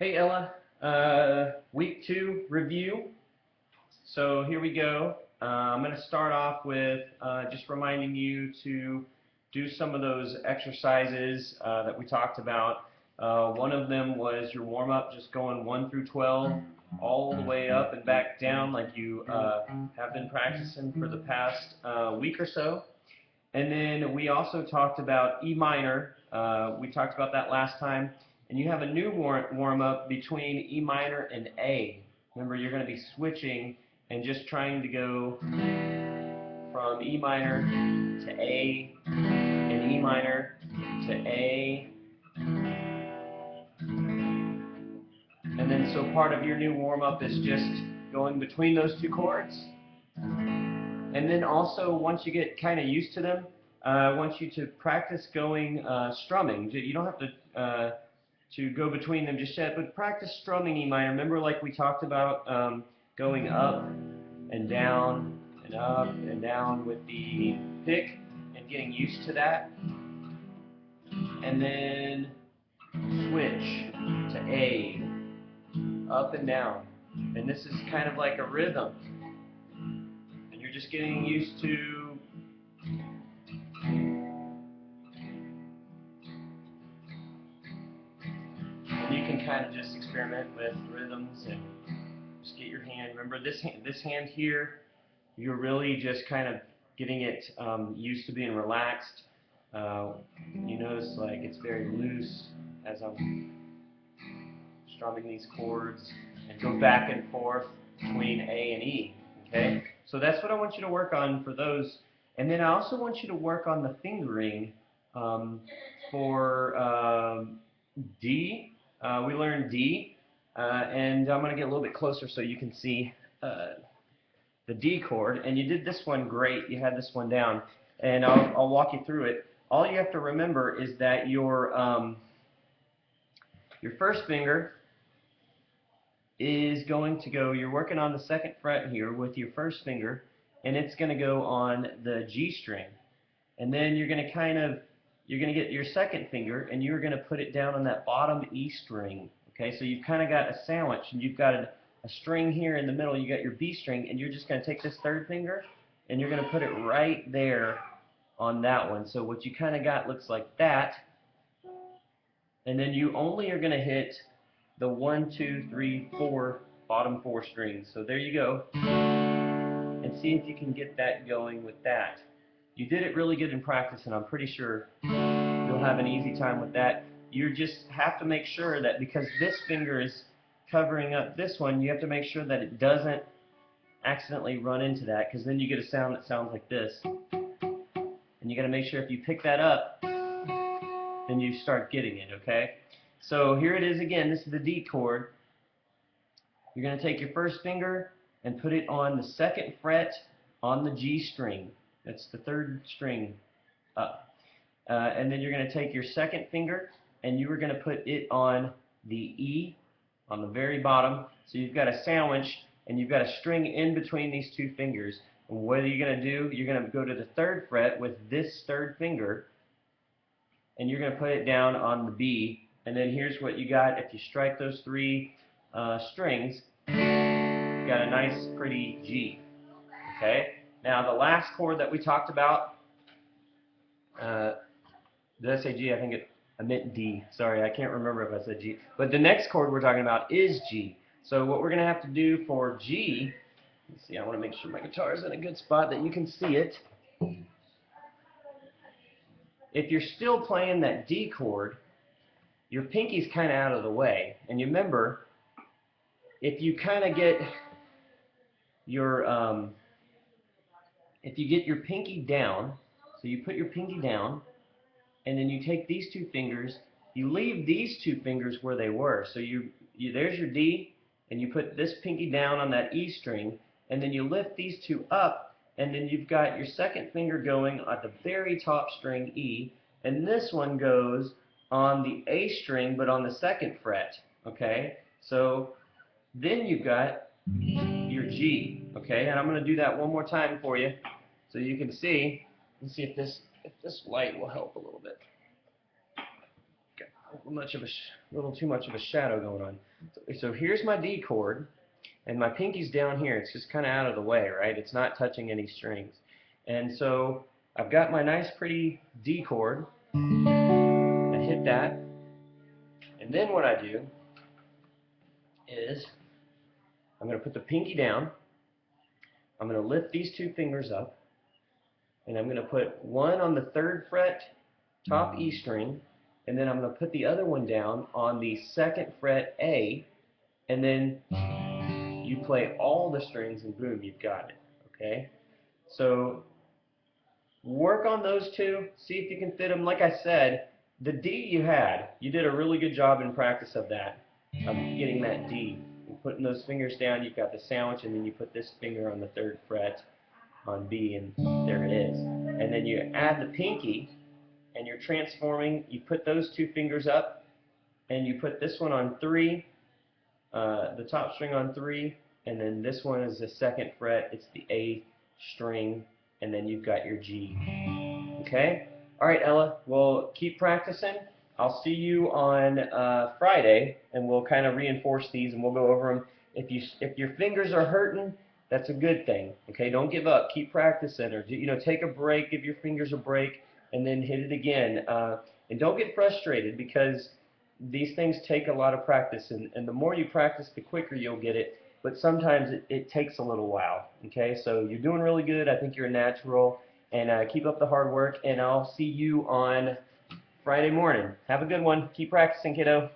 Hey Ella, week 2 review. So here we go. I'm going to start off with just reminding you to do some of those exercises that we talked about. One of them was your warm-up, just going 1 through 12 all the way up and back down like you have been practicing for the past week or so. And then we also talked about E minor. We talked about that last time. And you have a new warm-up between E minor and A. Remember, you're going to be switching and just trying to go from E minor to A and E minor to A. And then so part of your new warm-up is just going between those two chords. And then also, once you get kind of used to them, I want you to practice going strumming. You don't have to go between them just yet, but practice strumming E minor. Remember, like we talked about, going up and down and up and down with the pick and getting used to that. And then switch to A, up and down. And this is kind of like a rhythm. And you're just getting used to you can kind of just experiment with rhythms and just get your hand. Remember this hand here, you're really just kind of getting it used to being relaxed. You notice like it's very loose as I'm strumming these chords and go back and forth between A and E. Okay, so that's what I want you to work on for those. And then I also want you to work on the fingering for D. We learned D, and I'm going to get a little bit closer so you can see the D chord. And you did this one great. You had this one down, and I'll walk you through it. All you have to remember is that your first finger is going to go, you're working on the 2nd fret here with your first finger, and it's going to go on the G string. And then you're going to get your 2nd finger, and you're going to put it down on that bottom E string. Okay, so you've kind of got a sandwich, and you've got a string here in the middle. You got your B string, and you're just going to take this 3rd finger, and you're going to put it right there on that one. So what you kind of got looks like that. And then you only are going to hit the 1, 2, 3, 4 bottom 4 strings. So there you go. And see if you can get that going with that. You did it really good in practice, and I'm pretty sure you'll have an easy time with that. You just have to make sure that because this finger is covering up this one, you have to make sure that it doesn't accidentally run into that, because then you get a sound that sounds like this. And you got to make sure if you pick that up, then you start getting it, okay? So here it is again. This is the D chord. You're going to take your first finger and put it on the 2nd fret on the G string. That's the 3rd string up. And then you're going to take your 2nd finger and you are going to put it on the E on the very bottom. So you've got a sandwich and you've got a string in between these two fingers. And what are you going to do? You're going to go to the 3rd fret with this 3rd finger and you're going to put it down on the B. And then here's what you got. If you strike those 3 strings, you've got a nice pretty G. Okay? Now the last chord that we talked about, did I say G? I meant D. Sorry, I can't remember if I said G. But the next chord we're talking about is G. So what we're going to have to do for G, let's see, I want to make sure my guitar is in a good spot that you can see it. If you're still playing that D chord, your pinky's kind of out of the way. And you remember, if you kind of get your if you get your pinky down, so you put your pinky down, and then you take these 2 fingers, you leave these 2 fingers where they were. So there's your D, and you put this pinky down on that E string, and then you lift these 2 up, and then you've got your 2nd finger going at the very top string E, and this one goes on the A string, but on the 2nd fret. Okay, so then you've got your G. Okay, and I'm going to do that one more time for you, so you can see. Let's see if this light will help a little bit. Okay, little too much of a shadow going on. So here's my D chord, and my pinky's down here. It's just kind of out of the way, right? It's not touching any strings. And so I've got my nice pretty D chord. I hit that, and then what I do is I'm going to put the pinky down. I'm going to lift these two fingers up, and I'm going to put one on the 3rd fret, top E string, and then I'm going to put the other one down on the 2nd fret A, and then you play all the strings and boom, you've got it. Okay? So work on those two, see if you can fit them. Like I said, the D you did a really good job in practice of that, of getting that D. And putting those fingers down, you've got the sandwich, and then you put this finger on the 3rd fret on B, and there it is. And then you add the pinky, and you're transforming. You put those two fingers up, and you put this one on 3, the top string on 3, and then this one is the 2nd fret. It's the A string, and then you've got your G. Okay? All right, Ella. Well, keep practicing. I'll see you on Friday, and we'll kind of reinforce these, and we'll go over them. If your fingers are hurting, that's a good thing. Okay? Don't give up. Keep practicing, or take a break, give your fingers a break, and then hit it again. And don't get frustrated, because these things take a lot of practice, and the more you practice, the quicker you'll get it. But sometimes it takes a little while. Okay? So you're doing really good. I think you're a natural, and keep up the hard work. And I'll see you on Friday morning. Have a good one. Keep practicing, kiddo.